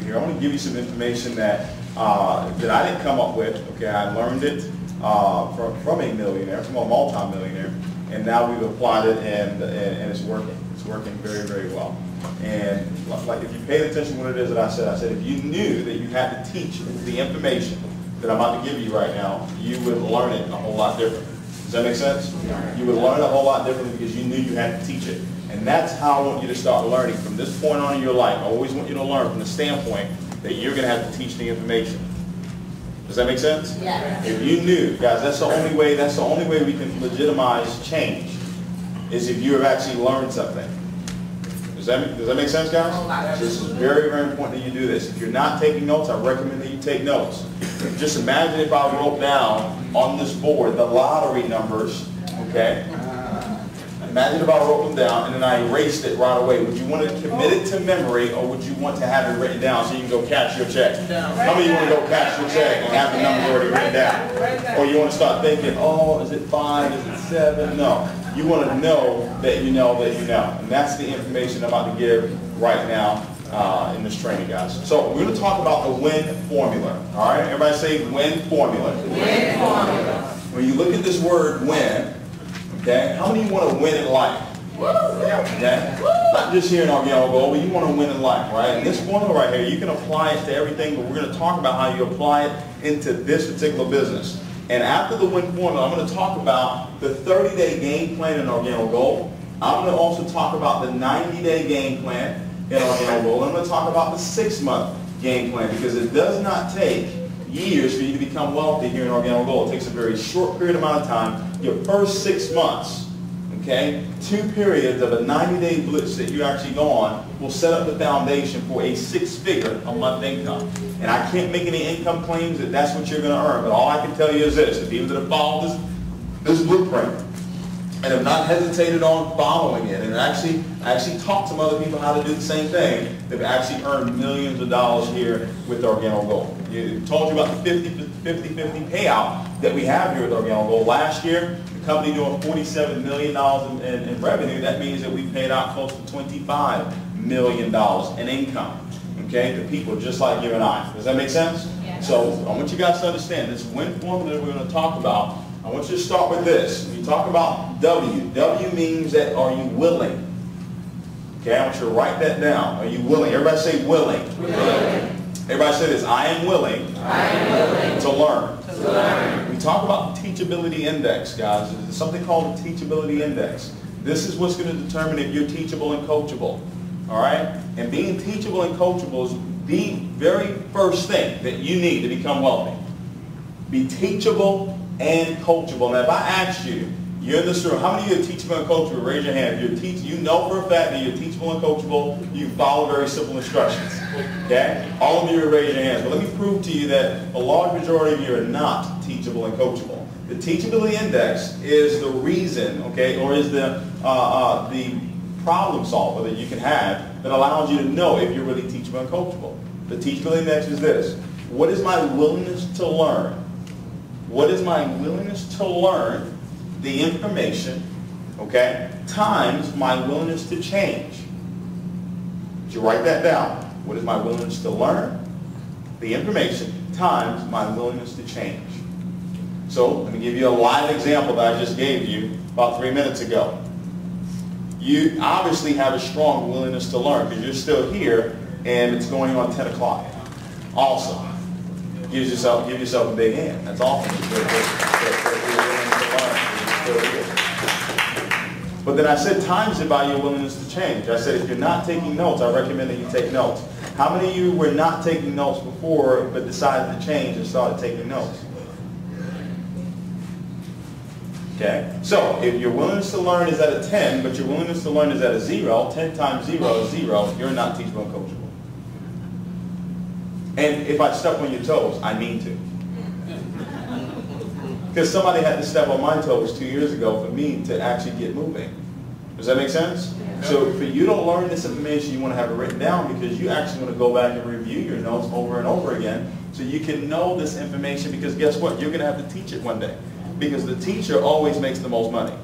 here. I want to give you some information that that I didn't come up with. Okay, I learned it from a millionaire, from a multi-millionaire, and now we've applied it, and it's working. It's working very, very well. And like, if you paid attention to what it is that I said if you knew that you had to teach the information that I'm about to give you right now, you would learn it a whole lot differently. Does that make sense? You would learn it a whole lot differently because you knew you had to teach it. And that's how I want you to start learning from this point on in your life. I always want you to learn from the standpoint that you're going to have to teach the information. Does that make sense? Yeah. If you knew, guys, that's the only way we can legitimize change, is if you have actually learned something. Does that make sense, guys? This is very, very important that you do this. If you're not taking notes, I recommend that you take notes. Just imagine if I wrote down on this board the lottery numbers, okay? Imagine if I wrote them down and then I erased it right away. Would you want to commit it to memory, or would you want to have it written down so you can go cash your check? How many of you want to go cash your check and have the numbers already written down? Or you want to start thinking, oh, is it 5, is it 7? No. You want to know that you know that you know. And that's the information I'm about to give right now in this training, guys. So we're going to talk about the WIN formula. All right? Everybody say WIN formula. WIN formula. When you look at this word WIN, okay, how many of you want to win in life? Okay? Not just here in Organic Gold, but you want to win in life, right? And this formula right here, you can apply it to everything, but we're going to talk about how you apply it into this particular business. And after the WIN formula, I'm going to talk about the 30-day game plan in Organic Gold. I'm going to also talk about the 90-day game plan in Organic Gold. I'm going to talk about the 6-month game plan, because it does not take years for you to become wealthy here in Organic Gold. It takes a very short period amount of time. Your first 6 months, okay, 2 periods of a 90-day blitz that you actually go on will set up the foundation for a 6-figure a month income. And I can't make any income claims that that's what you're going to earn, but all I can tell you is this: if people that have followed this blueprint and have not hesitated on following it, and actually taught some other people how to do the same thing, they've actually earned millions of dollars here with Organic Gold. I told you about the 50-50 payout that we have here with Organic Gold. Last year, the company doing $47 million in revenue. That means that we paid out close to $25 million in income, okay, to people just like you and I. Does that make sense? Yeah. So I want you guys to understand this WIN formula that we're going to talk about. I want you to start with this. When you talk about W, W means that are you willing? Okay, I want you to write that down. Are you willing? Everybody say willing. Willing. Everybody say this: I am willing, to learn. We talk about the teachability index, guys. There's something called the teachability index. This is what's going to determine if you're teachable and coachable. All right? And being teachable and coachable is the very first thing that you need to become wealthy. Be teachable and coachable. Now, if I asked you, you're in this room, how many of you are teachable and coachable? Raise your hand. If you're you know for a fact that you're teachable and coachable, you follow very simple instructions. Okay? All of you will raise your hands. But let me prove to you that a large majority of you are not teachable and coachable. The teachability index is the reason, okay, or is the problem solver that you can have that allows you to know if you're really teachable and coachable. The teachability index is this: what is my willingness to learn? What is my willingness to learn the information, okay, times my willingness to change? Did you write that down? What is my willingness to learn the information times my willingness to change? So let me give you a live example that I just gave you about 3 minutes ago. You obviously have a strong willingness to learn because you're still here and it's going on 10 o'clock. Awesome. Give yourself a big hand. That's awesome. But then I said times it by your willingness to change. I said if you're not taking notes, I recommend that you take notes. How many of you were not taking notes before but decided to change and started taking notes? Okay? So if your willingness to learn is at a 10, but your willingness to learn is at a 0, 10 times 0 is 0, you're not teachable and coachable. And if I step on your toes, I mean to. Because somebody had to step on my toes 2 years ago for me to actually get moving. Does that make sense? So for you to learn this information, you want to have it written down because you actually want to go back and review your notes over and over again so you can know this information, because guess what? You're going to have to teach it one day because the teacher always makes the most money.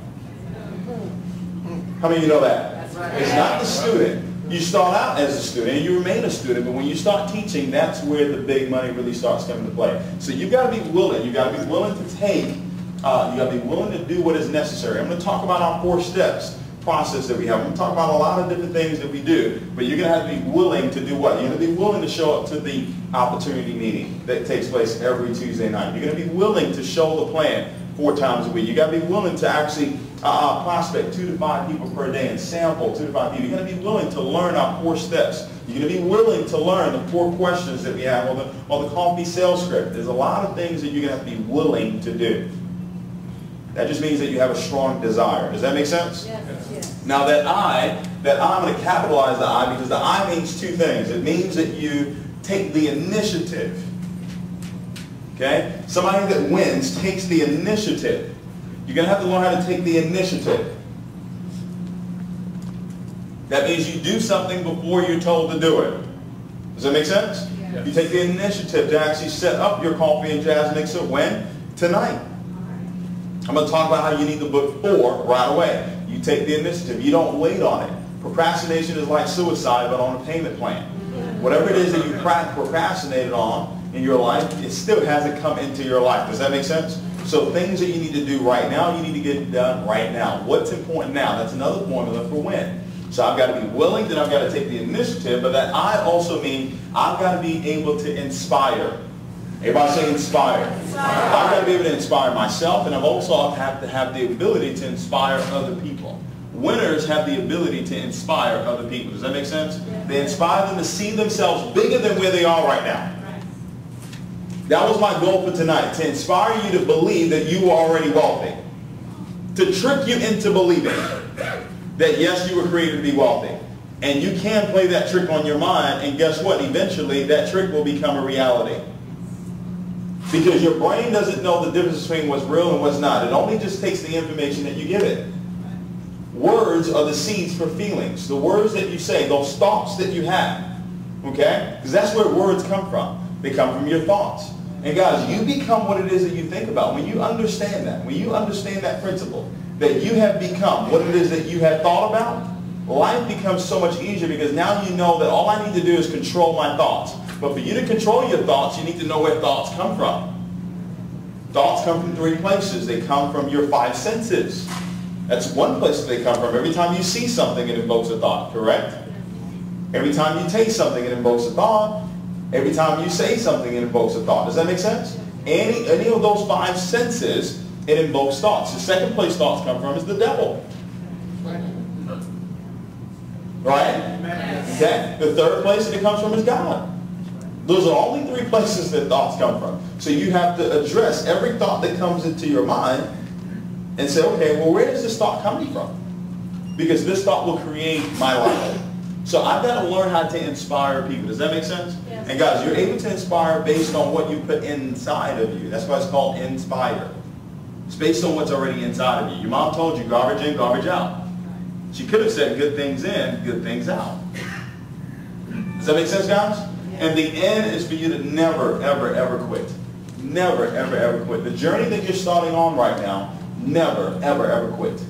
How many of you know that? It's not the student. You start out as a student and you remain a student, but when you start teaching, that's where the big money really starts coming to play. So you've got to be willing. You've got to be willing to take, you've got to be willing to do what is necessary. I'm going to talk about our 4 steps process that we have. I'm going to talk about a lot of different things that we do, but you're going to have to be willing to do what? You're going to be willing to show up to the opportunity meeting that takes place every Tuesday night. You're going to be willing to show the plan 4 times a week. You've got to be willing to actually prospect 2 to 5 people per day and sample 2 to 5 people. You're going to be willing to learn our 4 steps. You're going to be willing to learn the 4 questions that we have or the coffee sales script. There's a lot of things that you're going to have to be willing to do. That just means that you have a strong desire. Does that make sense? Yes. Yes. Now I'm going to capitalize the I because the I means 2 things. It means that you take the initiative. Okay? Somebody that wins takes the initiative. You're going to have to learn how to take the initiative. That means you do something before you're told to do it. Does that make sense? Yeah. You take the initiative to actually set up your coffee and jazz mixer when? Tonight. I'm going to talk about how you need to book 4 right away. You take the initiative. You don't wait on it. Procrastination is like suicide, but on a payment plan. Whatever it is that you procrastinated on in your life, it still hasn't come into your life. Does that make sense? So things that you need to do right now, you need to get done right now. What's important now? That's another formula for win. So I've got to be willing, then I've got to take the initiative, but that I also mean I've got to be able to inspire. Everybody say inspire. I've got to be able to inspire myself, and I've also have to have the ability to inspire other people. Winners have the ability to inspire other people. Does that make sense? Yeah. They inspire them to see themselves bigger than where they are right now. Right. That was my goal for tonight, to inspire you to believe that you are already wealthy. To trick you into believing that yes, you were created to be wealthy. And you can play that trick on your mind, and guess what? Eventually, that trick will become a reality. Because your brain doesn't know the difference between what's real and what's not. It only just takes the information that you give it. Words are the seeds for feelings. The words that you say, those thoughts that you have. Okay? Because that's where words come from. They come from your thoughts. And guys, you become what it is that you think about. When you understand that, when you understand that principle, that you have become what it is that you have thought about, life becomes so much easier because now you know that all I need to do is control my thoughts. But for you to control your thoughts, you need to know where thoughts come from. Thoughts come from 3 places. They come from your 5 senses. That's one place that they come from. Every time you see something, it invokes a thought, correct? Every time you taste something, it invokes a thought. Every time you say something, it invokes a thought. Does that make sense? Any of those 5 senses, it invokes thoughts. The second place thoughts come from is the devil. Right? Okay. The third place that it comes from is God. Those are only 3 places that thoughts come from. So you have to address every thought that comes into your mind and say, okay, well, where is this thought coming from? Because this thought will create my life. So I've got to learn how to inspire people. Does that make sense? Yes. And guys, you're able to inspire based on what you put inside of you. That's why it's called inspire. It's based on what's already inside of you. Your mom told you garbage in, garbage out. She could have said good things in, good things out. Does that make sense, guys? And the end is for you to never, ever, ever quit. Never, ever, ever quit. The journey that you're starting on right now, never, ever, ever quit.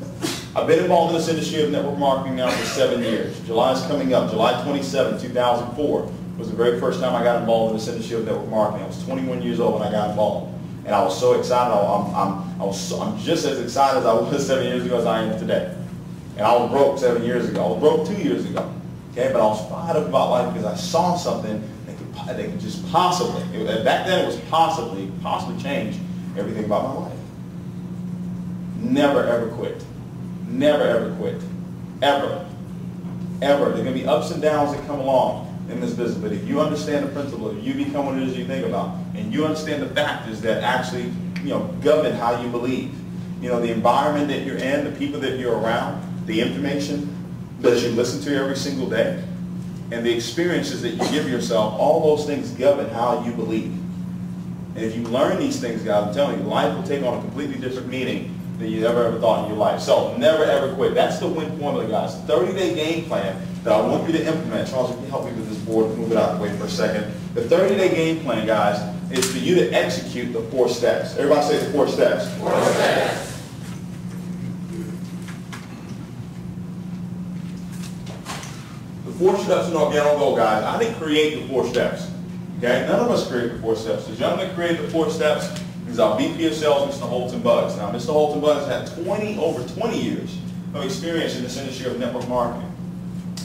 I've been involved in this industry of network marketing now for 7 years. July is coming up. July 27, 2004 was the very first time I got involved in this industry of network marketing. I was 21 years old when I got involved. And I was so excited. I'm just as excited as I was 7 years ago as I am today. And I was broke 7 years ago. I was broke 2 years ago. Okay, but I was fired up about life because I saw something that could just possibly, back then it was possibly change everything about my life. Never ever quit. Never ever quit. Ever. Ever. There are going to be ups and downs that come along in this business, but if you understand the principle, if you become what it is you think about, and you understand the factors that actually, govern how you believe, the environment that you're in, the people that you're around, the information that you listen to every single day, and the experiences that you give yourself, all those things govern how you believe. And if you learn these things, guys, I'm telling you, life will take on a completely different meaning than you ever thought in your life. So never ever quit. That's the win formula, guys. 30-day game plan that I want you to implement. Charles, can you help me with this board? Move it out of the way for a second. The 30-day game plan, guys, is for you to execute the 4 steps. Everybody say the 4 steps. 4 steps. The 4 steps in Organic Gold, guys. I didn't create the 4 steps. Okay? None of us created the 4 steps. The gentleman that created the 4 steps is our VP of Sales, Mr. Holton Bugs. Now, Mr. Holton Bugs had over 20 years of experience in this industry of network marketing.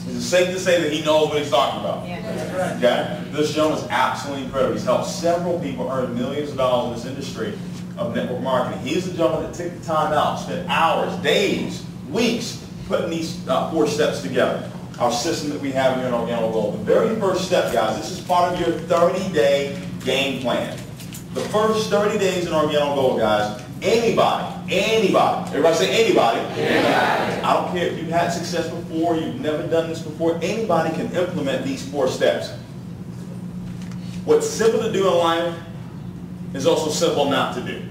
Is it safe to say that he knows what he's talking about? Yeah. Okay? This gentleman is absolutely incredible. He's helped several people earn millions of dollars in this industry of network marketing. He's the gentleman that took the time out, spent hours, days, weeks putting these 4 steps together. Our system that we have here in Organic Gold. The very first step, guys, this is part of your 30-day game plan. The first 30 days in Organic Gold, guys, anybody, everybody say anybody. I don't care if you've had success before, you've never done this before, anybody can implement these 4 steps. What's simple to do in life is also simple not to do.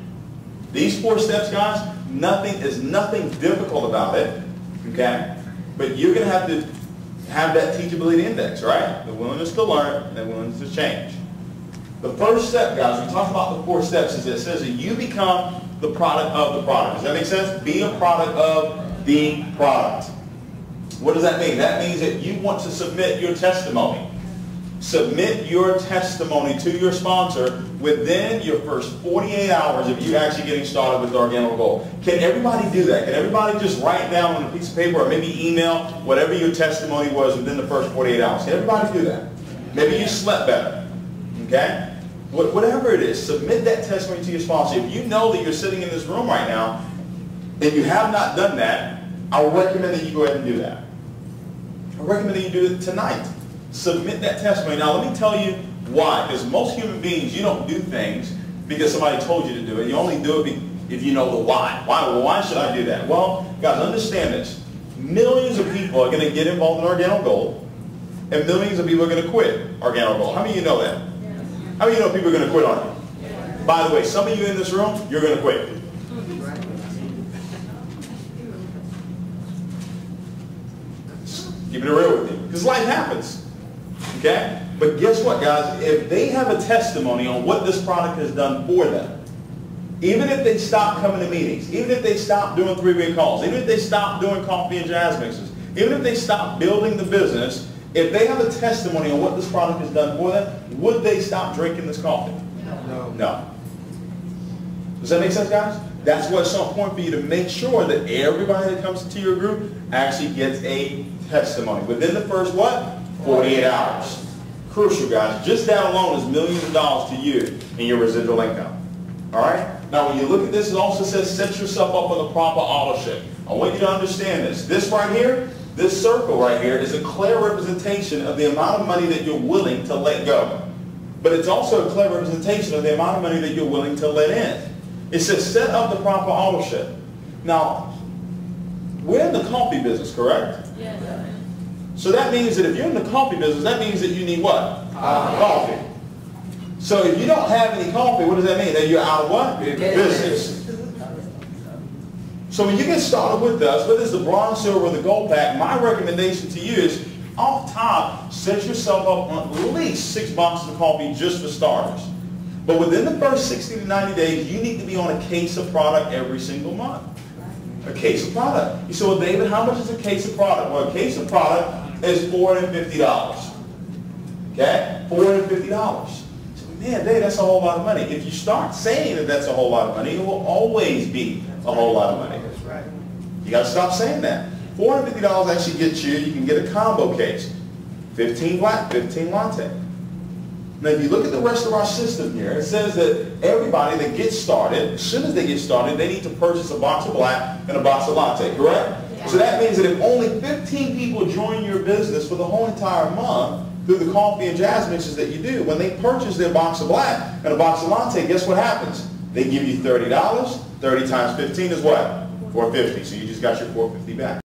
These 4 steps, guys, there's nothing difficult about it, okay? But you're going to have that teachability index, right? The willingness to learn and the willingness to change. The first step, guys, we talk about the 4 steps, is it says that you become the product of the product. Does that make sense? Be a product of the product. What does that mean? That means that you want to submit your testimony. Submit your testimony to your sponsor within your first 48 hours of you actually getting started with Organic Gold. Can everybody do that? Can everybody just write down on a piece of paper or maybe email whatever your testimony was within the first 48 hours? Can everybody do that? Maybe you slept better. Okay? Whatever it is, submit that testimony to your sponsor. If you know that you're sitting in this room right now and you have not done that, I would recommend that you go ahead and do that. I recommend that you do it tonight. Submit that testimony. Now, let me tell you why. Because most human beings, you don't do things because somebody told you to do it. You only do it if you know the why. Why should I do that? Well, guys, understand this. Millions of people are going to get involved in Organic Gold, and millions of people are going to quit Organic Gold. How many of you know that? How many of you know people are going to quit on you? By the way, some of you in this room, you're going to quit. Keeping it real with you. Because life happens. Okay? But guess what, guys? If they have a testimony on what this product has done for them, even if they stop coming to meetings, even if they stop doing 3-way calls, even if they stop doing coffee and jazz mixes, even if they stop building the business, if they have a testimony on what this product has done for them, would they stop drinking this coffee? No. Does that make sense, guys? That's why it's so important for you to make sure that everybody that comes into your group actually gets a testimony within the first, what? 48 hours. Crucial, guys. Just that alone is millions of dollars to you in your residual income. All right? Now, when you look at this, it also says set yourself up with a proper authorship. I want you to understand this. This right here, this circle right here is a clear representation of the amount of money that you're willing to let go. But it's also a clear representation of the amount of money that you're willing to let in. It says set up the proper authorship. Now, we're in the coffee business, correct? Yes. So that means that if you're in the coffee business, that means that you need what? Coffee. So if you don't have any coffee, what does that mean? That you're out of what? Business. So when you get started with us, whether it's the bronze, silver, or the gold pack, my recommendation to you is, off top, set yourself up on at least 6 boxes of coffee just for starters. But within the first 60 to 90 days, you need to be on a case of product every single month. A case of product. You say, well, David, how much is a case of product? Well, a case of product is $450. Okay? $450. So, man, Dave, that's a whole lot of money. If you start saying that that's a whole lot of money, it will always be a whole lot of money. That's right. You got to stop saying that. $450 actually gets you can get a combo case. 15 black, 15 latte. Now, if you look at the rest of our system here, it says that everybody that gets started, as soon as they get started, they need to purchase a box of black and a box of latte, correct? Yeah. So that means that if only 15 people join your business for the whole entire month through the coffee and jazz mixes that you do, when they purchase their box of black and a box of latte, guess what happens? They give you $30. 30 times 15 is what? $450. So you just got your $450 back.